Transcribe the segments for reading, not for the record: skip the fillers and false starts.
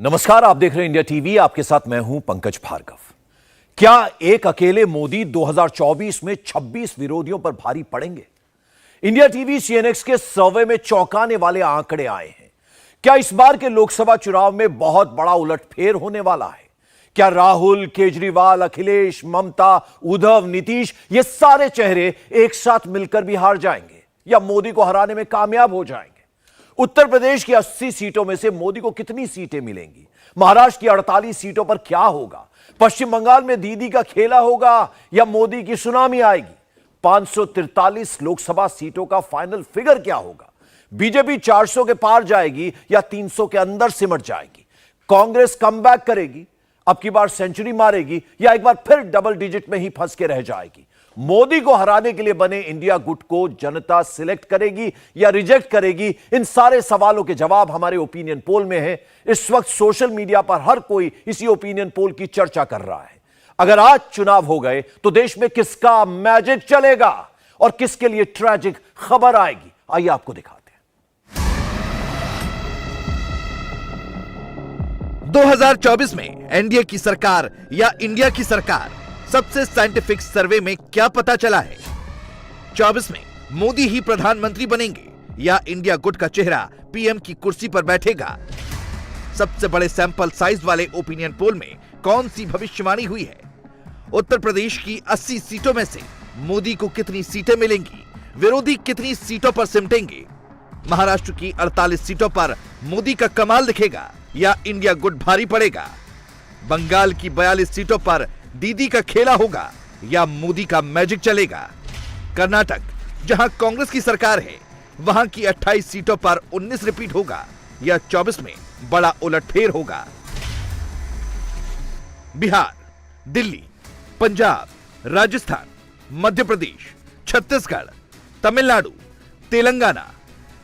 नमस्कार, आप देख रहे हैं इंडिया टीवी। आपके साथ मैं हूं पंकज भार्गव। क्या एक अकेले मोदी 2024 में 26 विरोधियों पर भारी पड़ेंगे? इंडिया टीवी सीएनएक्स के सर्वे में चौंकाने वाले आंकड़े आए हैं। क्या इस बार के लोकसभा चुनाव में बहुत बड़ा उलटफेर होने वाला है? क्या राहुल, केजरीवाल, अखिलेश, ममता, उद्धव, नीतीश ये सारे चेहरे एक साथ मिलकर भी हार जाएंगे या मोदी को हराने में कामयाब हो जाएंगे? उत्तर प्रदेश की 80 सीटों में से मोदी को कितनी सीटें मिलेंगी? महाराष्ट्र की 48 सीटों पर क्या होगा? पश्चिम बंगाल में दीदी का खेला होगा या मोदी की सुनामी आएगी? 543 लोकसभा सीटों का फाइनल फिगर क्या होगा? बीजेपी 400 के पार जाएगी या 300 के अंदर सिमट जाएगी? कांग्रेस कमबैक करेगी, अब की बार सेंचुरी मारेगी या एक बार फिर डबल डिजिट में ही फंस के रह जाएगी? मोदी को हराने के लिए बने इंडिया गुट को जनता सिलेक्ट करेगी या रिजेक्ट करेगी? इन सारे सवालों के जवाब हमारे ओपिनियन पोल में है। इस वक्त सोशल मीडिया पर हर कोई इसी ओपिनियन पोल की चर्चा कर रहा है। अगर आज चुनाव हो गए तो देश में किसका मैजिक चलेगा और किसके लिए ट्रैजिक खबर आएगी? आइए आपको दिखाते हैं। 2024 में एनडीए की सरकार या इंडिया की सरकार, सबसे साइंटिफिक सर्वे में क्या पता चला है? 24 में मोदी ही प्रधानमंत्री बनेंगे या इंडिया गुट का चेहरा पीएम की कुर्सी पर बैठेगा? सबसे बड़े सैंपल साइज वाले ओपिनियन पोल में कौन सी भविष्यवाणी हुई है? उत्तर प्रदेश की 80 सीटों में से मोदी को कितनी सीटें मिलेंगी? विरोधी कितनी सीटों पर सिमटेंगे? महाराष्ट्र की 48 सीटों पर मोदी का कमाल दिखेगा या इंडिया गुट भारी पड़ेगा? बंगाल की 42 सीटों पर दीदी का खेला होगा या मोदी का मैजिक चलेगा? कर्नाटक, जहां कांग्रेस की सरकार है, वहां की 28 सीटों पर 19 रिपीट होगा या 24 में बड़ा उलटफेर होगा? बिहार, दिल्ली, पंजाब, राजस्थान, मध्य प्रदेश, छत्तीसगढ़, तमिलनाडु, तेलंगाना,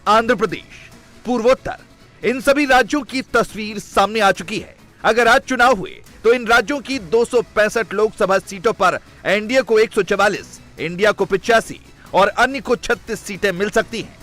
आंध्र प्रदेश, पूर्वोत्तर, इन सभी राज्यों की तस्वीर सामने आ चुकी है। अगर आज चुनाव हुए तो इन राज्यों की 265 लोकसभा सीटों पर एनडीए को 144, इंडिया को 85 और अन्य को 36 सीटें मिल सकती हैं।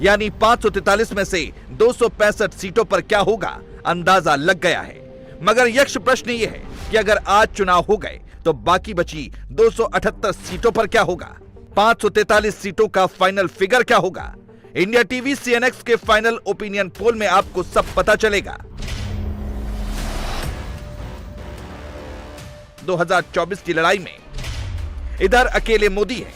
यानी 543 में से 265 सीटों पर क्या होगा, अंदाजा लग गया है। मगर यक्ष प्रश्न यह है कि अगर आज चुनाव हो गए तो बाकी बची 278 सीटों पर क्या होगा? 543 सीटों का फाइनल फिगर क्या होगा? इंडिया टीवी सीएनएक्स के फाइनल ओपिनियन पोल में आपको सब पता चलेगा। 2024 की लड़ाई में इधर अकेले मोदी है,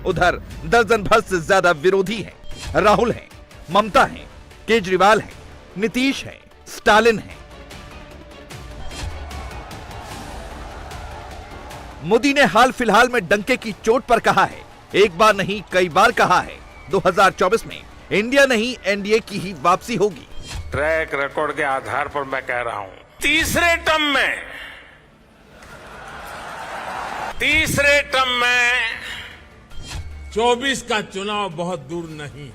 उधर दर्जन भर से ज्यादा विरोधी हैं। राहुल हैं, ममता हैं, केजरीवाल हैं, नीतीश हैं, स्टालिन हैं। मोदी ने हाल फिलहाल में डंके की चोट पर कहा है, एक बार नहीं कई बार कहा है, 2024 में इंडिया नहीं एनडीए की ही वापसी होगी। ट्रैक रिकॉर्ड के आधार पर मैं कह रहा हूं, तीसरे टर्म में 24 का चुनाव बहुत दूर नहीं।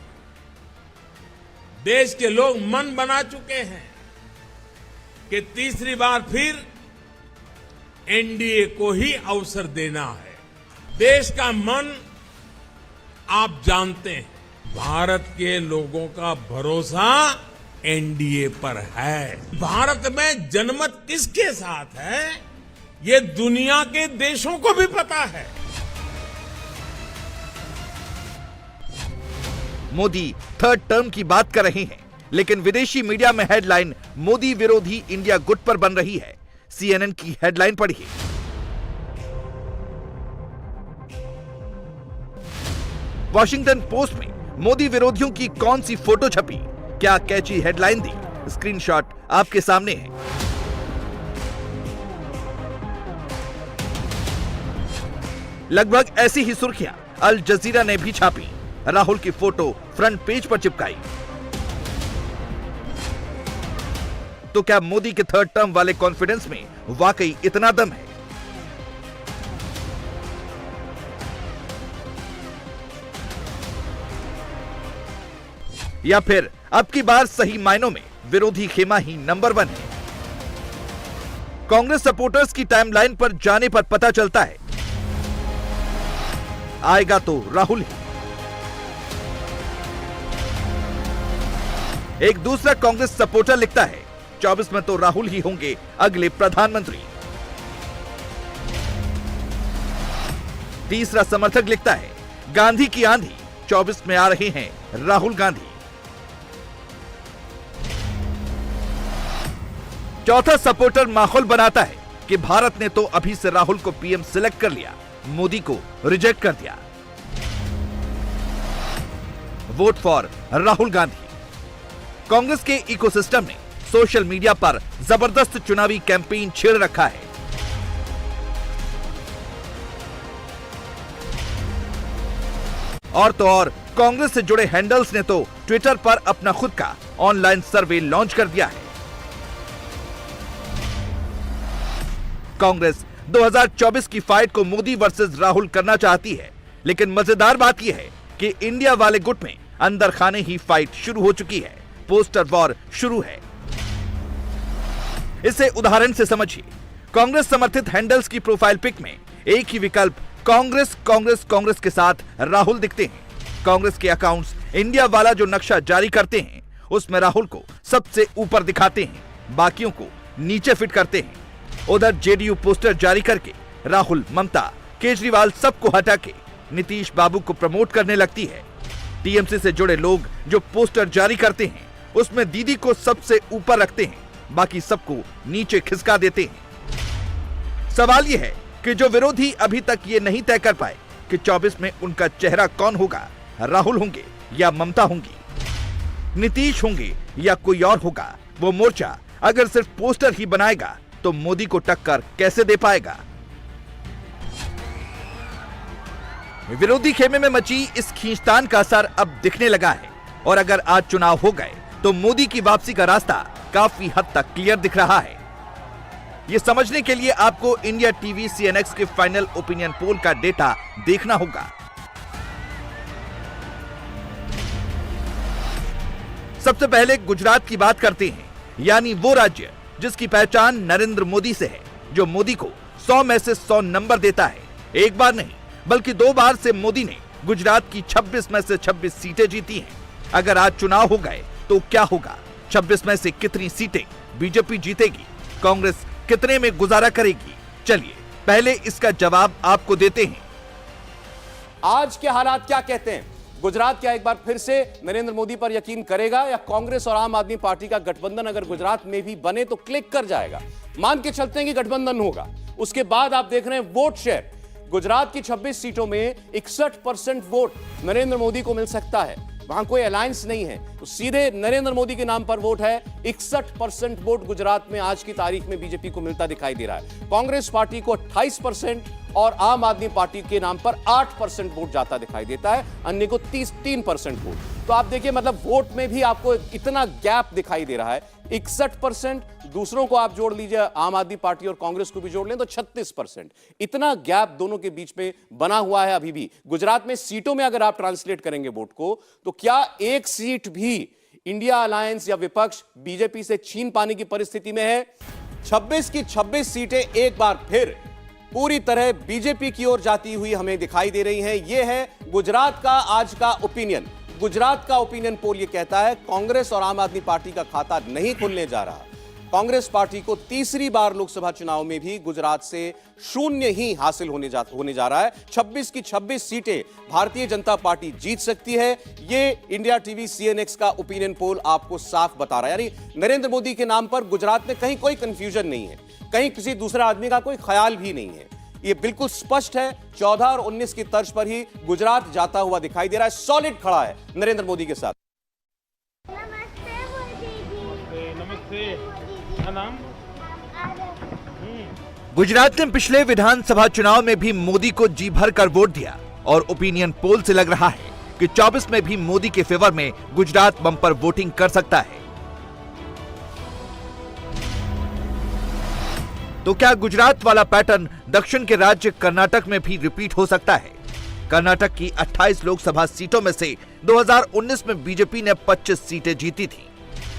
देश के लोग मन बना चुके हैं कि तीसरी बार फिर एनडीए को ही अवसर देना है। देश का मन आप जानते हैं, भारत के लोगों का भरोसा एनडीए पर है। भारत में जनमत किसके साथ है, ये दुनिया के देशों को भी पता है। मोदी थर्ड टर्म की बात कर रहे हैं, लेकिन विदेशी मीडिया में हेडलाइन मोदी विरोधी इंडिया गुट पर बन रही है। सीएनएन की हेडलाइन पढ़िए। वॉशिंगटन पोस्ट में मोदी विरोधियों की कौन सी फोटो छपी, क्या कैची हेडलाइन दी? स्क्रीनशॉट आपके सामने है। लगभग ऐसी ही सुर्खियां अल जजीरा ने भी छापी। राहुल की फोटो फ्रंट पेज पर चिपकाई। तो क्या मोदी के थर्ड टर्म वाले कॉन्फिडेंस में वाकई इतना दम है? या फिर अब की बार सही मायनों में विरोधी खेमा ही नंबर 1 है? कांग्रेस सपोर्टर्स की टाइमलाइन पर जाने पर पता चलता है आएगा तो राहुल ही। एक दूसरा कांग्रेस सपोर्टर लिखता है 24 में तो राहुल ही होंगे अगले प्रधानमंत्री। तीसरा समर्थक लिखता है गांधी की आंधी, 24 में आ रहे हैं राहुल गांधी। चौथा सपोर्टर माहौल बनाता है कि भारत ने तो अभी से राहुल को पीएम सिलेक्ट कर लिया, मोदी को रिजेक्ट कर दिया। Vote for Rahul Gandhi. कांग्रेस के इकोसिस्टम ने सोशल मीडिया पर जबरदस्त चुनावी कैंपेन छेड़ रखा है। और तो और कांग्रेस से जुड़े हैंडल्स ने तो ट्विटर पर अपना खुद का ऑनलाइन सर्वे लॉन्च कर दिया है। कांग्रेस 2024 की फाइट को मोदी वर्सेस राहुल करना चाहती है, लेकिन मजेदार बात यह है कि इंडिया वाले गुट में अंदर खाने ही फाइट शुरू हो चुकी है, पोस्टर वॉर शुरू है। इसे उदाहरण से समझिए। कांग्रेस समर्थित हैंडल्स की प्रोफाइल पिक में एक ही विकल्प कांग्रेस कांग्रेस कांग्रेस के साथ राहुल दिखते हैं। कांग्रेस के अकाउंट्स इंडिया वाला जो नक्शा जारी करते हैं उसमें राहुल को सबसे ऊपर दिखाते हैं, बाकियों को नीचे फिट करते हैं। उधर जेडीयू पोस्टर जारी करके राहुल, ममता, केजरीवाल सबको हटा के नीतीश बाबू को प्रमोट करने लगती है। टीएमसी से जुड़े लोग जो पोस्टर जारी करते हैं उसमें दीदी को सबसे ऊपर रखते हैं, बाकी सबको नीचे खिसका देते हैं। सवाल यह है कि जो विरोधी अभी तक ये नहीं तय कर पाए कि 24 में उनका चेहरा कौन होगा, राहुल होंगे या ममता होंगी, नीतीश होंगे या कोई और होगा, वो मोर्चा अगर सिर्फ पोस्टर ही बनाएगा तो मोदी को टक्कर कैसे दे पाएगा। विरोधी खेमे में मची इस खींचतान का असर अब दिखने लगा है और अगर आज चुनाव हो गए तो मोदी की वापसी का रास्ता काफी हद तक क्लियर दिख रहा है। यह समझने के लिए आपको इंडिया टीवी सीएनएक्स के फाइनल ओपिनियन पोल का डेटा देखना होगा। सबसे पहले गुजरात की बात करते हैं, यानी वो राज्य जिसकी पहचान नरेंद्र मोदी से है, जो मोदी को 100 में से 100 नंबर देता है। एक बार नहीं बल्कि 2 बार से मोदी ने गुजरात की 26 में से 26 सीटें जीती हैं। अगर आज चुनाव हो गए तो क्या होगा? 26 में से कितनी सीटें बीजेपी जीतेगी? कांग्रेस कितने में गुजारा करेगी? चलिए पहले इसका जवाब आपको देते हैं। आज के हालात क्या कहते हैं? गुजरात क्या एक बार फिर से नरेंद्र मोदी पर यकीन करेगा या कांग्रेस और आम आदमी पार्टी का गठबंधन अगर गुजरात में भी बने तो क्लिक कर जाएगा? मान के चलते हैं कि गठबंधन होगा, उसके बाद आप देख रहे हैं वोट शेयर। गुजरात की 26 सीटों में 61% वोट नरेंद्र मोदी को मिल सकता है। वहां कोई अलायंस नहीं है, तो सीधे नरेंद्र मोदी के नाम पर वोट है। 61% वोट गुजरात में आज की तारीख में बीजेपी को मिलता दिखाई दे रहा है। कांग्रेस पार्टी को 28% और आम आदमी पार्टी के नाम पर 8% वोट जाता दिखाई देता है, अन्य को 3% वोट। तो आप देखिए, मतलब वोट में भी आपको इतना गैप दिखाई दे रहा है। 61%, दूसरों को आप जोड़ लीजिए, आम आदमी पार्टी और कांग्रेस को भी जोड़ लें तो 36%। इतना गैप दोनों के बीच में बना हुआ है अभी भी। गुजरात में सीटों में अगर आप ट्रांसलेट करेंगे वोट को, तो क्या एक सीट भी इंडिया अलायंस या विपक्ष बीजेपी से छीन पाने की परिस्थिति में है? 26 की 26 सीटें एक बार फिर पूरी तरह बीजेपी की ओर जाती हुई हमें दिखाई दे रही हैं। यह है गुजरात का आज का ओपिनियन। गुजरात का ओपिनियन पोल यह कहता है कांग्रेस और आम आदमी पार्टी का खाता नहीं खुलने जा रहा। कांग्रेस पार्टी को तीसरी बार लोकसभा चुनाव में भी गुजरात से 0 ही हासिल होने जा रहा है। 26 की 26 सीटें भारतीय जनता पार्टी जीत सकती है। यह इंडिया टीवी सीएनएक्स का ओपिनियन पोल आपको साफ बता रहा है। यानी नरेंद्र मोदी के नाम पर गुजरात में कहीं कोई कंफ्यूजन नहीं है, कहीं किसी दूसरे आदमी का कोई ख्याल भी नहीं है। यह बिल्कुल स्पष्ट है। 14 और 19 की तर्ज पर ही गुजरात जाता हुआ दिखाई दे रहा है। सॉलिड खड़ा है नरेंद्र मोदी के साथ। गुजरात ने पिछले विधानसभा चुनाव में भी मोदी को जी भर कर वोट दिया और ओपिनियन पोल से लग रहा है कि 24 में भी मोदी के फेवर में गुजरात बम्पर वोटिंग कर सकता है। तो क्या गुजरात वाला पैटर्न दक्षिण के राज्य कर्नाटक में भी रिपीट हो सकता है? कर्नाटक की 28 लोकसभा सीटों में से 2019 में बीजेपी ने 25 सीटें जीती थी।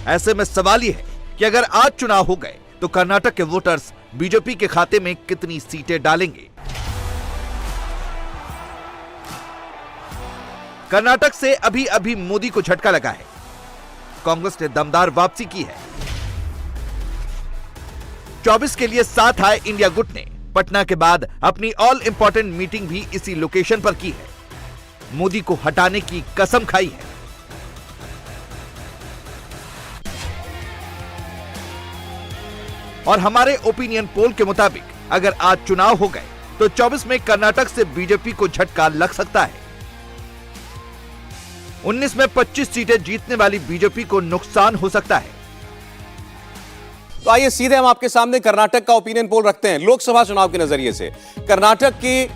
ऐसे में सवाल यह है कि अगर आज चुनाव हो गए तो कर्नाटक के वोटर्स बीजेपी के खाते में कितनी सीटें डालेंगे? कर्नाटक से अभी अभी मोदी को झटका लगा है। कांग्रेस ने दमदार वापसी की है। 24 के लिए साथ आए इंडिया गुट ने पटना के बाद अपनी ऑल इंपॉर्टेंट मीटिंग भी इसी लोकेशन पर की है। मोदी को हटाने की कसम खाई है। और हमारे ओपिनियन पोल के मुताबिक अगर आज चुनाव हो गए तो 24 में कर्नाटक से बीजेपी को झटका लग सकता है। 19 में 25 सीटें जीतने वाली बीजेपी को नुकसान हो सकता है। तो आइए सीधे हम आपके सामने कर्नाटक का ओपिनियन पोल रखते हैं लोकसभा चुनाव के नजरिए से। कर्नाटक की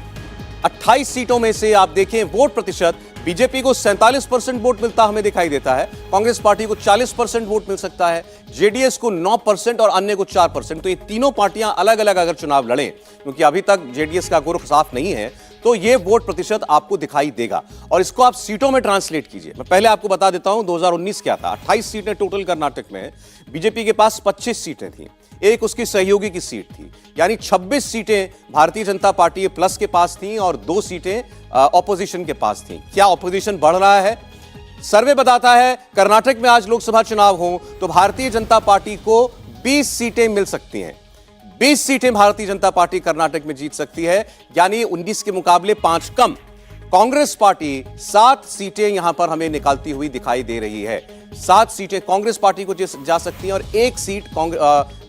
28 सीटों में से आप देखें वोट प्रतिशत, बीजेपी को 47% वोट मिलता हमें दिखाई देता है, कांग्रेस पार्टी को 40% वोट मिल सकता है, जेडीएस को 9% और अन्य को 4%। तो ये तीनों पार्टियां अलग अलग अगर चुनाव लड़ें, क्योंकि अभी तक जेडीएस का ग्रुप साफ नहीं है, तो ये वोट प्रतिशत आपको दिखाई देगा। और इसको आप सीटों में ट्रांसलेट कीजिए। मैं पहले आपको बता देता हूं 2019 क्या था। 28 सीटें टोटल कर्नाटक में, बीजेपी के पास 25 सीटें थी, एक उसकी सहयोगी की सीट थी, यानी 26 सीटें भारतीय जनता पार्टी प्लस के पास थी और 2 सीटें ऑपोजिशन के पास थी। क्या ऑपोजिशन बढ़ रहा है? सर्वे बताता है कर्नाटक में आज लोकसभा चुनाव हो तो भारतीय जनता पार्टी को 20 सीटें मिल सकती हैं। 20 सीटें भारतीय जनता पार्टी कर्नाटक में जीत सकती है, यानी 19 के मुकाबले 5 कम। कांग्रेस पार्टी 7 सीटें यहां पर हमें निकालती हुई दिखाई दे रही है। 7 सीटें कांग्रेस पार्टी को जा सकती हैं और 1 सीट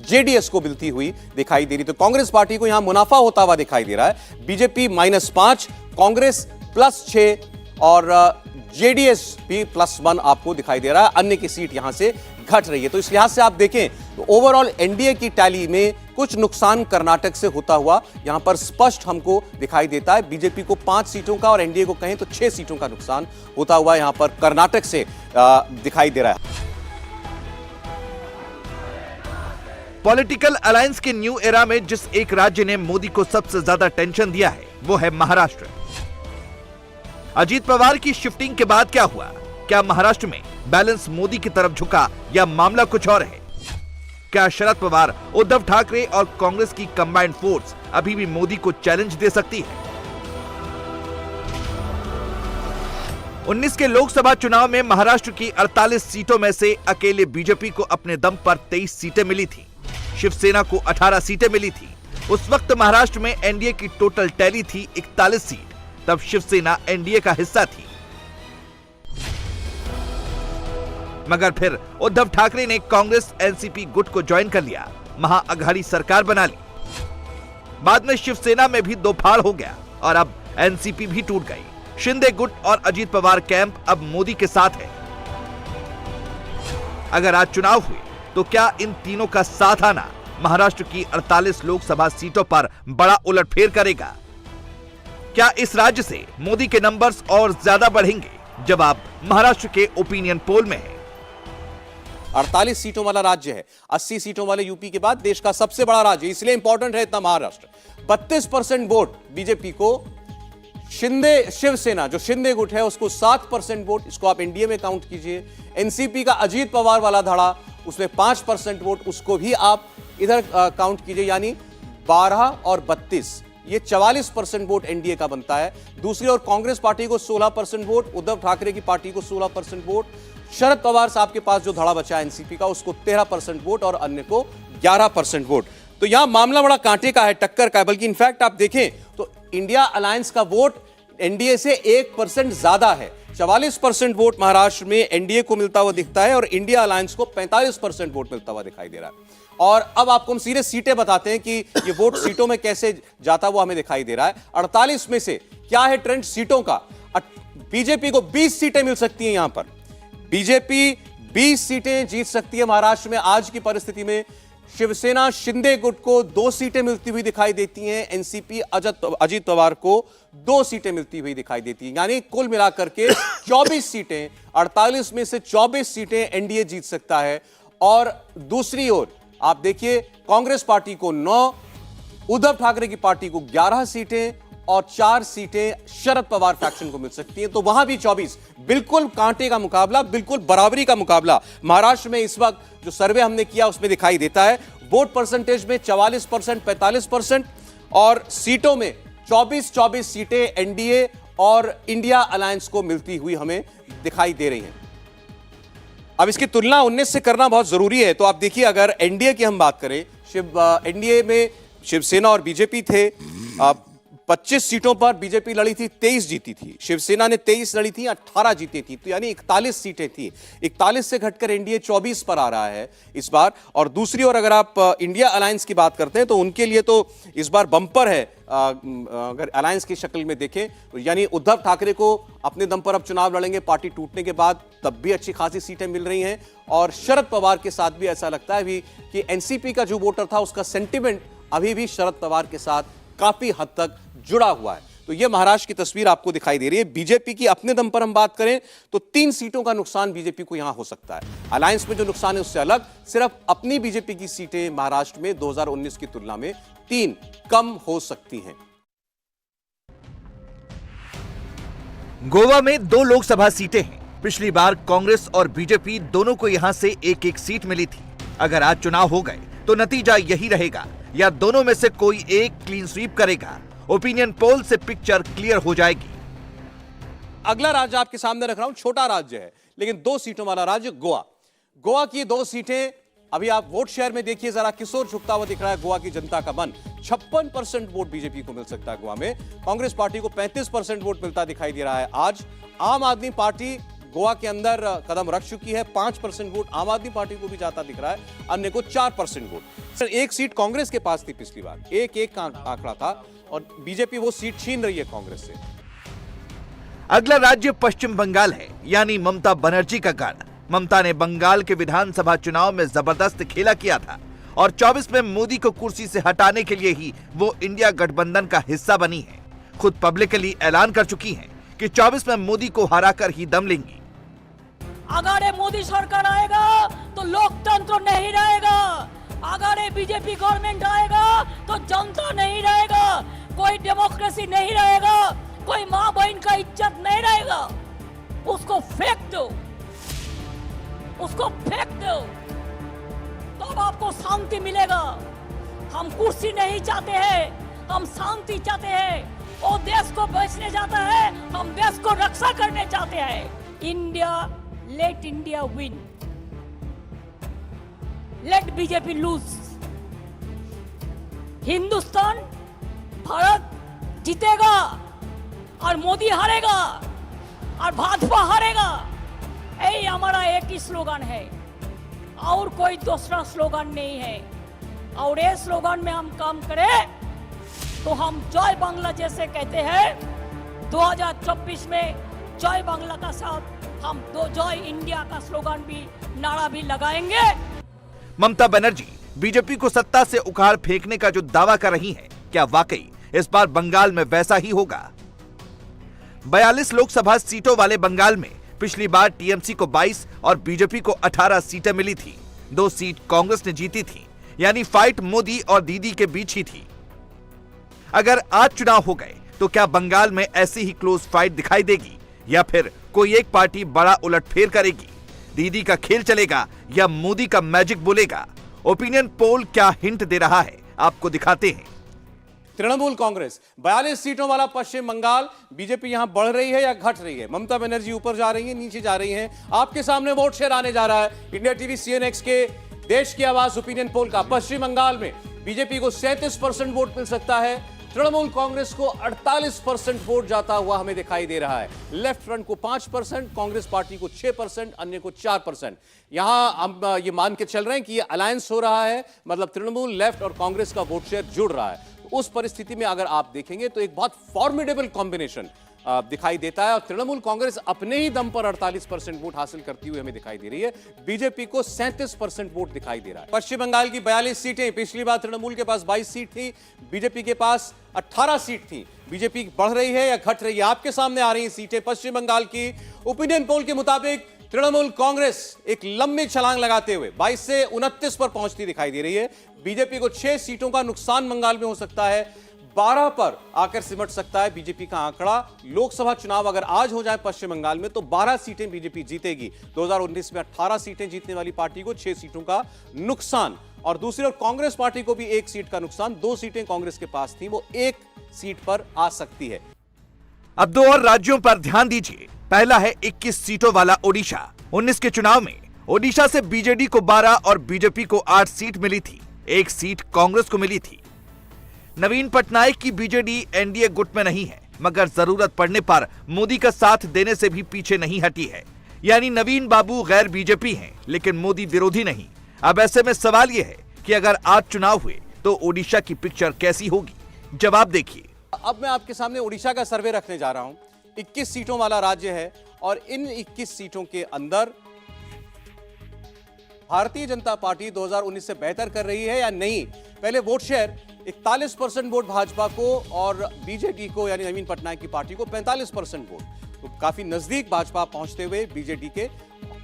जेडीएस को मिलती हुई दिखाई दे रही। तो कांग्रेस पार्टी को यहां मुनाफा होता हुआ दिखाई दे रहा है। बीजेपी -5, कांग्रेस +6 और जेडीएस भी +1 आपको दिखाई दे रहा है। अन्य की सीट यहां से घट रही है। तो इस लिहाज से आप देखें तो ओवरऑल एनडीए की टैली में कुछ नुकसान कर्नाटक से होता हुआ यहां पर स्पष्ट हमको दिखाई देता है। बीजेपी को 5 सीटों का और एनडीए को कहें तो 6 सीटों का नुकसान होता हुआ यहां पर कर्नाटक से दिखाई दे रहा है। पॉलिटिकल अलायंस के न्यू एरा में जिस एक राज्य ने मोदी को सबसे ज्यादा टेंशन दिया है वो है महाराष्ट्र। अजीत पवार की शिफ्टिंग के बाद क्या हुआ? क्या महाराष्ट्र में बैलेंस मोदी की तरफ झुका या मामला कुछ और है? क्या शरद पवार, उद्धव ठाकरे और कांग्रेस की कंबाइंड फोर्स अभी भी मोदी को चैलेंज दे सकती है? 19 के लोकसभा चुनाव में महाराष्ट्र की 48 सीटों में से अकेले बीजेपी को अपने दम पर 23 सीटें मिली थी। शिवसेना को 18 सीटें मिली थी। उस वक्त महाराष्ट्र में एनडीए की टोटल टैली थी 41 सीट। तब शिवसेना एनडीए का हिस्सा थी। मगर फिर उद्धव ठाकरे ने कांग्रेस एनसीपी गुट को ज्वाइन कर लिया, महाअघाड़ी सरकार बना ली। बाद में शिवसेना में भी दो फाड़ हो गया और अब एनसीपी भी टूट गई। शिंदे गुट और अजीत पवार कैंप अब मोदी के साथ है। अगर आज चुनाव हुए तो क्या इन तीनों का साथ आना महाराष्ट्र की 48 लोकसभा सीटों पर बड़ा उलटफेर करेगा? क्या इस राज्य से मोदी के नंबर्स और ज्यादा बढ़ेंगे? जवाब महाराष्ट्र के ओपिनियन पोल में है। 48 सीटों वाला राज्य है, 80 सीटों वाले यूपी के बाद देश का सबसे बड़ा राज्य, इसलिए इंपॉर्टेंट है इतना महाराष्ट्र। 32% वोट बीजेपी को, शिवसेना जो शिंदे गुट है उसको 7% वोट, इसको आप एनडीए में काउंट कीजिए। एनसीपी का अजीत पवार वाला धड़ा, उसमें 5% वोट, उसको भी आप इधर काउंट कीजिए, यानी 12 और 32, ये 44% वोट एनडीए का बनता है। दूसरी ओर कांग्रेस पार्टी को 16% वोट, उद्धव ठाकरे की पार्टी को 16% वोट, शरद पवार साहब के पास जो धड़ा बचा एनसीपी का उसको 13% वोट और अन्य को 11% वोट। तो यहां मामला बड़ा कांटे का है, टक्कर का है। बल्कि इनफैक्ट आप देखें तो इंडिया अलायंस का वोट एनडीए से 1% ज्यादा है। 44% वोट महाराष्ट्र में एनडीए को मिलता हुआ दिखता है और इंडिया अलायंस को 45% वोट मिलता हुआ दिखाई दे रहा है। और अब आपको हम सीधे सीटें बताते हैं कि ये वोट सीटों में कैसे जाता हुआ हमें दिखाई दे रहा है। 48 में से क्या है ट्रेंड सीटों का? बीजेपी को 20 सीटें मिल सकती हैं। यहां पर बीजेपी 20 सीटें जीत सकती है महाराष्ट्र में आज की परिस्थिति में। शिवसेना शिंदे गुट को 2 सीटें मिलती हुई दिखाई देती हैं। एनसीपी अजीत पवार को 2 सीटें मिलती हुई दिखाई देती हैं, यानी कुल मिलाकर के 24 सीटें, 48 में से 24 सीटें एनडीए जीत सकता है। और दूसरी ओर आप देखिए कांग्रेस पार्टी को 9, उद्धव ठाकरे की पार्टी को 11 सीटें और 4 सीटें शरद पवार फैक्शन को मिल सकती हैं। तो वहां भी 24, बिल्कुल कांटे का मुकाबला, बिल्कुल बराबरी का मुकाबला महाराष्ट्र में इस वक्त जो सर्वे हमने किया उसमें दिखाई देता है। वोट परसेंटेज में 44%, 45% और सीटों में 24 सीटें एनडीए और इंडिया अलायंस को मिलती हुई हमें दिखाई दे रही हैं। अब इसकी तुलना 19 से करना बहुत जरूरी है। तो आप देखिए, अगर एनडीए की हम बात करें, एनडीए में शिवसेना और बीजेपी थे। 25 सीटों पर बीजेपी लड़ी थी, 23 जीती थी। शिवसेना ने 23 लड़ी थी, 18 जीती थी, तो यानी 41 सीटें थी। 41 से घटकर एनडीए 24 पर आ रहा है इस बार। और दूसरी ओर अगर आप इंडिया अलायंस की बात करते हैं तो उनके लिए तो इस बार बम्पर है। अगर अलायंस की शक्ल में देखें, यानी उद्धव ठाकरे को अपने दम पर अब चुनाव लड़ेंगे पार्टी टूटने के बाद, तब भी अच्छी खासी सीटें मिल रही हैं। और शरद पवार के साथ भी ऐसा लगता है भी कि एनसीपी का जो वोटर था उसका सेंटिमेंट अभी भी शरद पवार के साथ काफी हद तक जुड़ा हुआ है। तो यह महाराष्ट्र की तस्वीर आपको दिखाई दे रही है। बीजेपी की अपने दम पर हम बात करें तो 3 सीटों का नुकसान बीजेपी को यहां हो सकता है। अलायंस में जो नुकसान है उससे अलग, सिर्फ अपनी बीजेपी की सीटें महाराष्ट्र में 2019 की तुलना में 3 कम हो सकती हैं। गोवा में 2 लोकसभा सीटें हैं। पिछली बार कांग्रेस और बीजेपी दोनों को यहां से एक-एक सीट मिली थी। अगर आज चुनाव हो गए तो नतीजा यही रहेगा, या दोनों में से कोई एक क्लीन स्वीप करेगा। ओपिनियन पोल से पिक्चर क्लियर हो जाएगी। अगला राज्य आपके सामने रख रहा हूं, छोटा राज्य है लेकिन 2 सीटों वाला राज्य गोवा। गोवा की 2 सीटें अभी आप वोट शेयर में देखिए जरा, किस ओर झुकता हुआ दिख रहा है गोवा की जनता का मन। 56% वोट बीजेपी को मिल सकता है गोवा में। कांग्रेस पार्टी को 35% वोट मिलता दिखाई दे रहा है आज। आम आदमी पार्टी गोवा के अंदर कदम रख चुकी है, 5% वोट आम आदमी पार्टी को भी जाता दिख रहा है, अन्य को 4% वोट। एक सीट कांग्रेस के पास थी पिछली बार, 1-1 का आंकड़ा था, और बीजेपी वो सीट छीन रही है कांग्रेस से। अगला राज्य पश्चिम बंगाल है, यानी ममता बनर्जी का गढ़। ममता ने बंगाल के विधानसभा चुनाव में जबरदस्त खेला किया था और 24 में मोदी को कुर्सी से हटाने के लिए ही वो इंडिया गठबंधन का हिस्सा बनी है। खुद पब्लिकली ऐलान कर चुकी हैं कि 24 में मोदी को हराकर ही दम लेंगी। अगर ये मोदी सरकार आएगा तो लोकतंत्र नहीं रहेगा, अगर ये बीजेपी गवर्नमेंट आएगा तो जनता नहीं रहेगा, कोई डेमोक्रेसी नहीं रहेगा, कोई माँ बहन का इज्जत नहीं रहेगा। उसको फेंक दो, उसको फेंक दो, तब आपको शांति मिलेगा। हम कुर्सी नहीं चाहते हैं, हम शांति चाहते हैं। वो देश को बचाने जाता है, हम देश को रक्षा करने चाहते हैं। India, let India win, let BJP lose. Hindustan, Bharat जीतेगा और मोदी हारेगा और भाजपा हारेगा। यही हमारा एक ही स्लोगन है और कोई दूसरा स्लोगन नहीं है। और ये स्लोगन में हम काम करें तो हम जय बांग्ला जैसे कहते हैं। 2024 में जय बांग्ला का साथ हम जय इंडिया का स्लोगन भी, नारा भी लगाएंगे। ममता बनर्जी बीजेपी को सत्ता से उखाड़ फेंकने का जो दावा कर रही हैं, क्या वाकई इस बार बंगाल में वैसा ही होगा? 42 लोकसभा सीटों वाले बंगाल में पिछली बार टीएमसी को 22 और बीजेपी को 18 सीटें मिली थी। 2 सीट कांग्रेस ने जीती थी, यानी फाइट मोदी और दीदी के बीच ही थी। अगर आज चुनाव हो गए तो क्या बंगाल में ऐसी ही क्लोज फाइट दिखाई देगी, या फिर कोई एक पार्टी बड़ा उलटफेर करेगी? दीदी का खेल चलेगा या मोदी का मैजिक बोलेगा? ओपिनियन पोल क्या हिंट दे रहा है, आपको दिखाते हैं। तृणमूल कांग्रेस 42 सीटों वाला पश्चिम बंगाल, बीजेपी यहां बढ़ रही है या घट रही है? ममता बनर्जी ऊपर जा रही है, नीचे जा रही हैं? आपके सामने वोट शेयर आने जा रहा है इंडिया टीवी CNX के देश की आवाज ओपिनियन पोल का। पश्चिम बंगाल में बीजेपी को 37% वोट मिल सकता है, तृणमूल कांग्रेस को 48% वोट जाता हुआ हमें दिखाई दे रहा है। लेफ्ट फ्रंट को 5%, कांग्रेस पार्टी को 6%, अन्य को 4%। यहां हम ये मान के चल रहे हैं कि ये अलायंस हो रहा है, मतलब तृणमूल, लेफ्ट और कांग्रेस का वोट शेयर जुड़ रहा है। उस परिस्थिति में अगर आप देखेंगे तो एक बहुत फॉर्मिडेबल कॉम्बिनेशन दिखाई देता है और तृणमूल कांग्रेस अपने ही दम पर 48% वोट हासिल करती हुई हमें दिखाई दे रही है। बीजेपी को 37% वोट दिखाई दे रहा है। पश्चिम बंगाल की 42 सीटें, पिछली बार तृणमूल के पास 22 सीट थी, बीजेपी के पास 18 सीट थी। बीजेपी बढ़ रही है या घट रही है? आपके सामने आ रही हैं सीटें पश्चिम बंगाल की। ओपिनियन पोल के मुताबिक तृणमूल कांग्रेस एक लंबी छलांग लगाते हुए 22 से 29 पर पहुंचती दिखाई दे रही है। बीजेपी को 6 सीटों का नुकसान बंगाल में हो सकता है, 12 पर आकर सिमट सकता है बीजेपी का आंकड़ा। लोकसभा चुनाव अगर आज हो जाए पश्चिम बंगाल में तो 12 सीटें बीजेपी जीतेगी। 2019 में 18 सीटें जीतने वाली पार्टी को 6 सीटों का नुकसान, और दूसरी ओर कांग्रेस पार्टी को भी 1 सीट का नुकसान। 2 सीटें कांग्रेस के पास थी, वो 1 सीट पर आ सकती है। अब 2 और राज्यों पर ध्यान दीजिए। पहला है 21 सीटों वाला ओडिशा। 19 के चुनाव में ओडिशा से बीजेडी को 12 और बीजेपी को 8 सीट मिली थी, 1 सीट कांग्रेस को मिली थी। नवीन पटनायक की बीजेडी एनडीए गुट में नहीं है, मगर जरूरत पड़ने पर मोदी का साथ देने से भी पीछे नहीं हटी है। यानी नवीन बाबू गैर बीजेपी हैं, लेकिन मोदी विरोधी नहीं। अब ऐसे में सवाल यह है कि अगर आज चुनाव हुए तो ओडिशा की पिक्चर कैसी होगी? जवाब देखिए। अब मैं आपके सामने उड़ीसा का सर्वे रखने जा रहा हूं। 21 सीटों वाला राज्य है और इन 21 सीटों के अंदर भारतीय जनता पार्टी 2019 से बेहतर कर रही है या नहीं। पहले वोट शेयर 41% वोट भाजपा को और बीजेडी को यानी नवीन पटनायक की पार्टी को 45% वोट, तो काफी नजदीक भाजपा पहुंचते हुए बीजेडी के।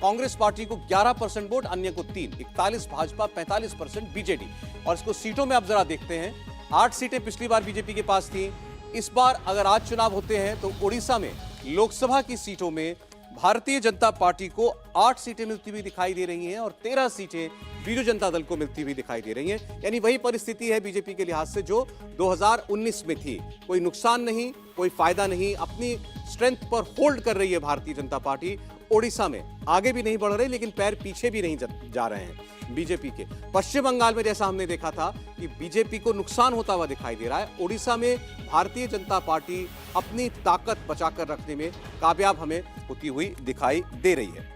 कांग्रेस पार्टी को 11% वोट, अन्य को 3, 41 भाजपा 45% बीजेडी। और इसको सीटों में आप जरा देखते हैं, 8 सीटें पिछली बार बीजेपी के पास थी। इस बार अगर आज चुनाव होते हैं तो उड़ीसा में लोकसभा की सीटों में भारतीय जनता पार्टी को 8 सीटें मिलती हुई दिखाई दे रही हैं और 13 सीटें बीजू जनता दल को मिलती हुई दिखाई दे रही हैं। यानी वही परिस्थिति है बीजेपी के लिहाज से जो 2019 में थी। कोई नुकसान नहीं, कोई फायदा नहीं, अपनी स्ट्रेंथ पर होल्ड कर रही है भारतीय जनता पार्टी। ओडिशा में आगे भी नहीं बढ़ रहे, लेकिन पैर पीछे भी नहीं जा रहे हैं बीजेपी के। पश्चिम बंगाल में जैसा हमने देखा था कि बीजेपी को नुकसान होता हुआ दिखाई दे रहा है, ओडिशा में भारतीय जनता पार्टी अपनी ताकत बचाकर रखने में कामयाब हमें होती हुई दिखाई दे रही है।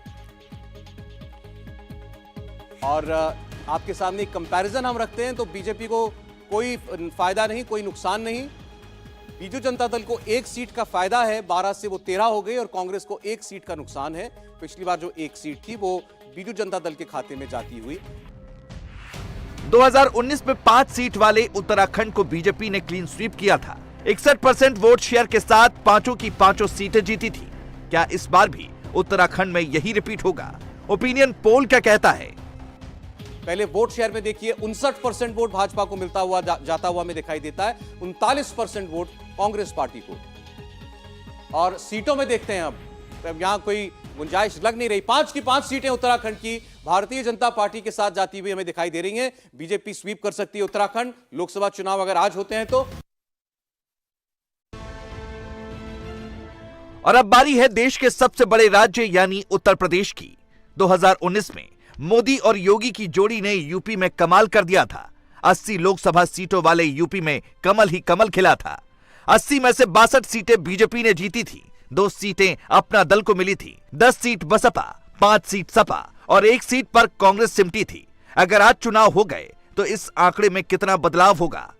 और आपके सामने एक कंपैरिजन हम रखते हैं तो बीजेपी को कोई फायदा नहीं, कोई नुकसान नहीं। बीजू जनता दल को 1 सीट का फायदा है, 12 से वो 13 हो गई, और कांग्रेस को 1 सीट का नुकसान है। पिछली बार जो 1 सीट थी वो बीजू जनता दल के खाते में जाती हुई। 2019 में 5 सीट वाले उत्तराखंड को बीजेपी ने क्लीन स्वीप किया था। 61% वोट शेयर के साथ पांचों की पांचों सीटें जीती थी। क्या इस बार भी उत्तराखंड में यही रिपीट होगा? ओपिनियन पोल क्या कहता है? पहले वोट शेयर में देखिए, 59% वोट भाजपा को मिलता हुआ जाता हुआ में दिखाई देता है, 39% वोट कांग्रेस पार्टी को। और सीटों में देखते हैं अब यहां कोई गुंजाइश लग नहीं रही। 5 की 5 सीटें उत्तराखंड की भारतीय जनता पार्टी के साथ जाती हुई हमें दिखाई दे रही हैं। बीजेपी स्वीप कर सकती है उत्तराखंड, लोकसभा चुनाव अगर आज होते हैं तो। और अब बारी है देश के सबसे बड़े राज्य यानी उत्तर प्रदेश की। 2019 में मोदी और योगी की जोड़ी ने यूपी में कमाल कर दिया था। 80 लोकसभा सीटों वाले यूपी में कमल ही कमल खिला था। 80 में से 62 सीटें बीजेपी ने जीती थी, 2 सीटें अपना दल को मिली थी, 10 सीट बसपा, 5 सीट सपा और 1 सीट पर कांग्रेस सिमटी थी। अगर आज चुनाव हो गए तो इस आंकड़े में कितना बदलाव होगा?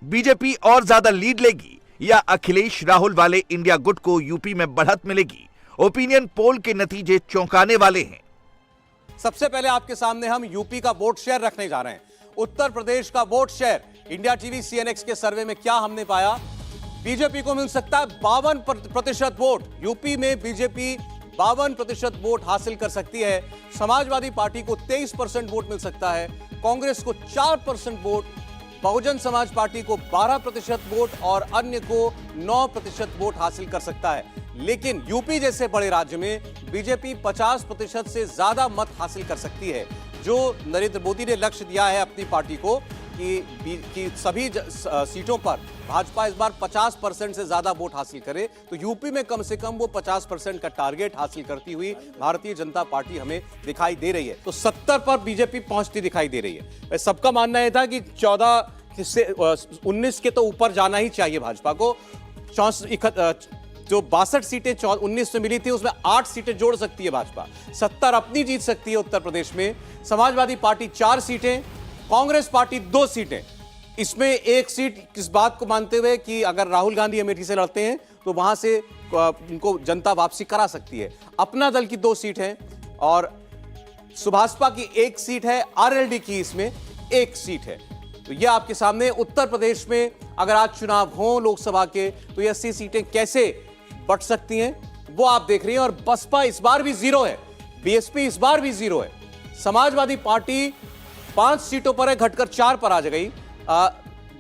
बीजेपी और ज्यादा लीड लेगी या अखिलेश राहुल वाले इंडिया गुट को यूपी में बढ़त मिलेगी? ओपिनियन पोल के नतीजे चौंकाने वाले हैं। सबसे पहले आपके सामने हम यूपी का वोट शेयर रखने जा रहे हैं। उत्तर प्रदेश का vote share India TV CNX के सर्वे में क्या हमने पाया? बीजेपी को मिल सकता है 52% वोट। यूपी में बीजेपी 52% वोट हासिल कर सकती है। समाजवादी पार्टी को 23% वोट मिल सकता है, कांग्रेस को 4% वोट, बहुजन समाज पार्टी को 12% वोट और अन्य को 9% वोट हासिल कर सकता है। लेकिन यूपी जैसे बड़े राज्य में बीजेपी 50% से ज्यादा मत हासिल कर सकती है। जो नरेंद्र मोदी ने लक्ष्य दिया है अपनी पार्टी को कि सभी सीटों पर भाजपा इस बार 50% से ज्यादा वोट हासिल करे, तो यूपी में कम से कम वो 50% का टारगेट हासिल करती हुई भारतीय जनता पार्टी हमें दिखाई दे रही है। तो 70 पर बीजेपी पहुंचती दिखाई दे रही है। सबका मानना यह था कि 14 से 19 के तो ऊपर जाना ही चाहिए भाजपा को। जो 62 सीटें 19 में मिली थी उसमें 8 सीटें जोड़ सकती है भाजपा, 70 अपनी जीत सकती है उत्तर प्रदेश में। समाजवादी पार्टी 4 सीटें, कांग्रेस पार्टी 2 सीटें। इसमें 1 सीट किस बात को मानते हुए कि अगर राहुल गांधी अमेठी से लड़ते हैं तो वहां से उनको जनता वापसी करा सकती है। अपना दल की 2 सीट है और सुभाषपा की 1 सीट है, आरएलडी की इसमें 1 सीट है। तो यह आपके सामने उत्तर प्रदेश में अगर आज चुनाव हो लोकसभा के तो ये 80 सीटें कैसे बढ़ सकती हैं वो आप देख रही हैं। और बसपा इस बार भी 0 है, बीएसपी इस बार भी 0 है। समाजवादी पार्टी 5 सीटों पर है, घटकर 4 पर आ गई।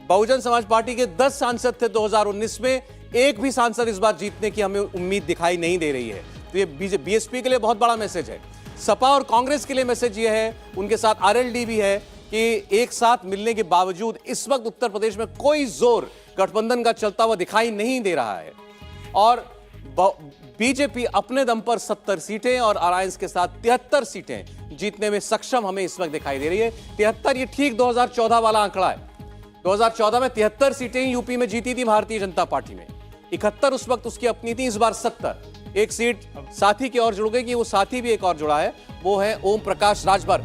बहुजन समाज पार्टी के 10 सांसद थे 2019 में, एक भी सांसद इस बार जीतने की हमें उम्मीद दिखाई नहीं दे रही है। तो ये बीएसपी के लिए बहुत बड़ा मैसेज है। सपा और कांग्रेस के लिए मैसेज ये है, उनके साथ आरएलडी भी है कि एक साथ मिलने के बावजूद इस वक्त उत्तर प्रदेश में कोई जोर गठबंधन का चलता हुआ दिखाई नहीं दे रहा है। और बीजेपी अपने दम पर 70 सीटें और अलायंस के साथ 73 सीटें जीतने में सक्षम हमें इस वक्त दिखाई दे रही है। 73 ये ठीक 2014 वाला आंकड़ा है। 2014 में 73 सीटें यूपी में जीती थी भारतीय जनता पार्टी ने, 71 उस वक्त उसकी अपनी थी, इस बार 70। एक सीट साथी की ओर जुड़ गई, वो साथी भी एक और जुड़ा है, वो है ओम प्रकाश राजभर।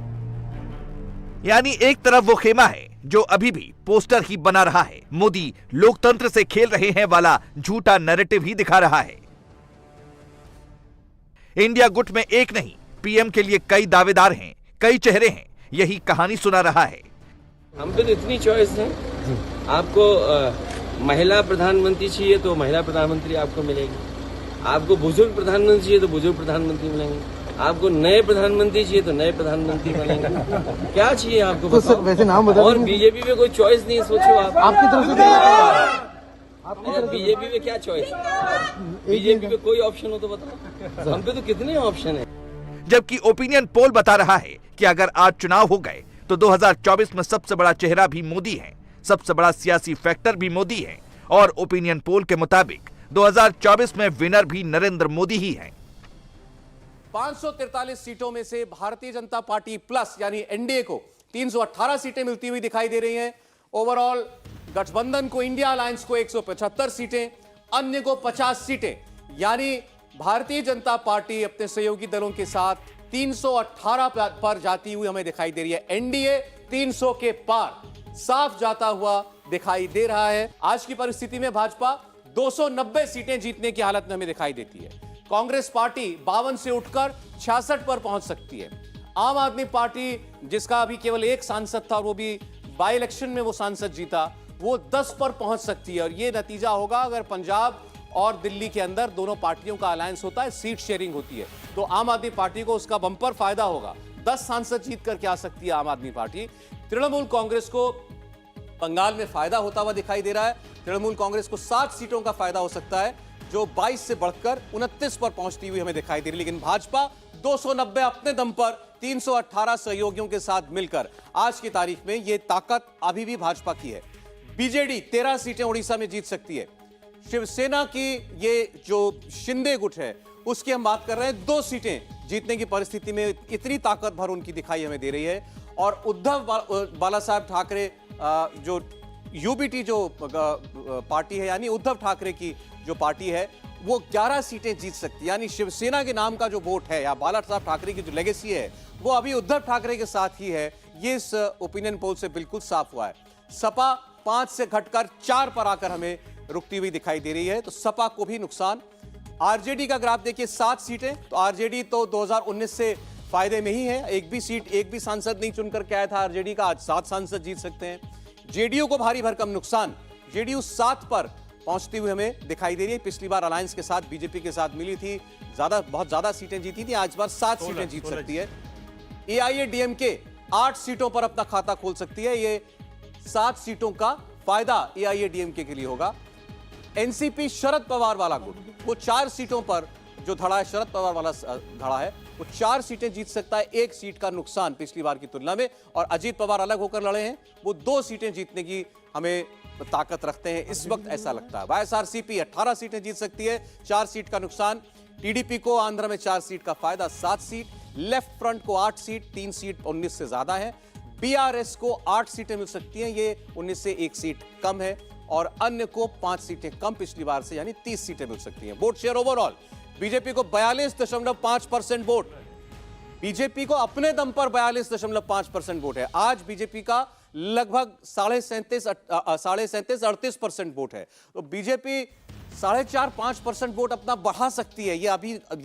यानी एक तरफ वो खेमा है जो अभी भी पोस्टर ही बना रहा है, मोदी लोकतंत्र से खेल रहे हैं वाला झूठा नैरेटिव ही दिखा रहा है। इंडिया गुट में एक नहीं, पीएम के लिए कई दावेदार हैं, कई चेहरे हैं, यही कहानी सुना रहा है। हम पे तो इतनी चॉइस है। आपको महिला प्रधानमंत्री चाहिए तो महिला प्रधानमंत्री आपको मिलेगी, आपको बुजुर्ग प्रधानमंत्री चाहिए तो बुजुर्ग प्रधानमंत्री मिलेंगे, आपको नए प्रधानमंत्री चाहिए तो नए प्रधानमंत्री बनेंगे। क्या चाहिए आपको बताओ? वैसे नाम बता। और बीजेपी में कोई चॉइस नहीं है, सोचो आप। आपकी तरफ से बीजेपी में क्या चॉइस? बीजेपी में कोई ऑप्शन हो तो बताओ। हम पे तो कितने ऑप्शन है। जबकि ओपिनियन पोल बता रहा है कि अगर आज चुनाव हो गए तो 2024 में सबसे बड़ा चेहरा भी मोदी है, सबसे बड़ा सियासी फैक्टर भी मोदी है, और ओपिनियन पोल के मुताबिक 2024 में विनर भी नरेंद्र मोदी ही है। 543 सीटों में से भारतीय जनता पार्टी प्लस यानी एनडीए को 318 सीटें मिलती हुई दिखाई दे रही हैं। ओवरऑल गठबंधन को, इंडिया अलायंस को 175 सीटें, अन्य को 50 सीटें, यानी भारतीय जनता पार्टी अपने सहयोगी दलों के साथ 318 पर जाती हुई हमें दिखाई दे रही है। एनडीए 300 के पार साफ जाता हुआ दिखाई दे रहा है। आज की परिस्थिति में भाजपा 290 सीटें जीतने की हालत में हमें दिखाई देती है। कांग्रेस पार्टी 52 से उठकर 66 पर पहुंच सकती है। आम आदमी पार्टी, जिसका अभी केवल एक सांसद था और वो भी बाई इलेक्शन में वो सांसद जीता, वो 10 पर पहुंच सकती है। और ये नतीजा होगा अगर पंजाब और दिल्ली के अंदर दोनों पार्टियों का अलायंस होता है, सीट शेयरिंग होती है, तो आम आदमी पार्टी को उसका बंपर फायदा होगा। 10 सांसद जीत करके आ सकती है आम आदमी पार्टी। तृणमूल कांग्रेस को बंगाल में फायदा होता हुआ दिखाई दे रहा है। तृणमूल कांग्रेस को 7 सीटों का फायदा हो सकता है, जो 22 से बढ़कर 29 पर पहुंचती हुई हमें दिखाई दे रही है। लेकिन भाजपा 290 अपने दम पर 318 सहयोगियों के साथ मिलकर आज की तारीख में यह ताकत अभी भी भाजपा की है। बीजेडी 13 सीटें उड़ीसा में जीत सकती है। शिवसेना की ये जो शिंदे गुट है उसकी हम बात कर रहे हैं, 2 सीटें जीतने की परिस्थिति में इतनी ताकत भर उनकी दिखाई हमें दे रही है। और उद्धव बाला साहब ठाकरे जो यूबीटी जो पार्टी है, यानी उद्धव ठाकरे की जो पार्टी है, वो 11 सीटें जीत सकती है। यानी शिवसेना के नाम का जो वोट है या बाला साहब ठाकरे की जो लेगेसी है वो अभी उद्धव ठाकरे के साथ ही है। ये इस ओपिनियन पोल से बिल्कुल साफ हुआ है। सपा 5 से घटकर 4 पर आकर हमें रुकती हुई दिखाई दे रही है, तो सपा को भी नुकसान। आरजेडी का ग्राफ देखिए, 7 सीटें, तो आरजेडी तो 2019 से फायदे में ही है। एक भी सीट, एक भी सांसद नहीं चुनकर के आया था आरजेडी का, आज 7 सांसद जीत सकते हैं। जेडीयू को भारी भरकम नुकसान, जेडीयू 7 पर पहुंचती हुई हमें दिखाई दे रही है। पिछली बार अलायंस के साथ, बीजेपी के साथ मिली थी, बहुत ज्यादा सीटें जीती थी, आज बार 7 सीटें जीत सकती है। एआईएडीएमके 8 सीटों पर अपना खाता खोल सकती है। ये 7 सीटों का फायदा एआईएडीएमके के लिए होगा। एनसीपी शरद पवार वाला गुट, वो 4 सीटों पर जो धड़ा है, शरद पवार वाला धड़ा है, वो 4 सीटें जीत सकता है। 1 सीट का नुकसान पिछली बार की तुलना में। और अजीत पवार अलग होकर लड़े हैं, वो 2 सीटें जीतने की हमें ताकत रखते हैं इस वक्त, ऐसा लगता है। वाईएसआरसीपी 18 सीटें जीत सकती है, 4 सीट का नुकसान। टीडीपी को आंध्र में 4 सीट का फायदा, 7 सीट। लेफ्ट फ्रंट को 8 सीट, 3 सीट 19 से ज्यादा है। बीआरएस को 8 सीटें मिल सकती हैं, ये 19 से 1 सीट कम है। और अन्य को 5 सीटें कम पिछली बार से, यानी 30 सीटें मिल सकती हैं। वोट शेयर ओवरऑल बीजेपी को 42.5% वोट, बीजेपी को अपने दम पर 42.5% वोट है। आज बीजेपी का लगभग 37.5-38% वोट है। तो बीजेपी 4.5-5% वोट अपना बढ़ा सकती है, ये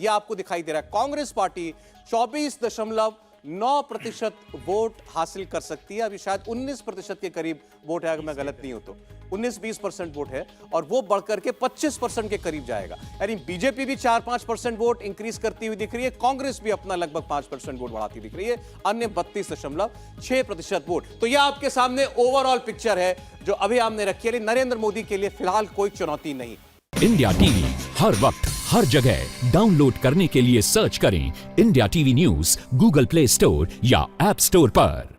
आपको दिखाई दे रहा है। कांग्रेस पार्टी 24.9% वोट हासिल कर सकती है। अभी शायद 19% के करीब वोट है, अगर मैं गलत नहीं हूं तो 19-20% वोट है, और वो बढ़कर के 25% के करीब जाएगा। यानी बीजेपी भी 4-5% वोट इंक्रीज करती हुई दिख रही है, कांग्रेस भी अपना लगभग 5% वोट बढ़ाती दिख रही है, अन्य 32.6% वोट। तो यह आपके सामने ओवरऑल पिक्चर है जो अभी हमने रखी है। नरेंद्र मोदी के लिए फिलहाल कोई चुनौती नहीं। इंडिया टीवी हर वक्त हर जगह डाउनलोड करने के लिए सर्च करें India TV news Google play store या ऐप स्टोर पर।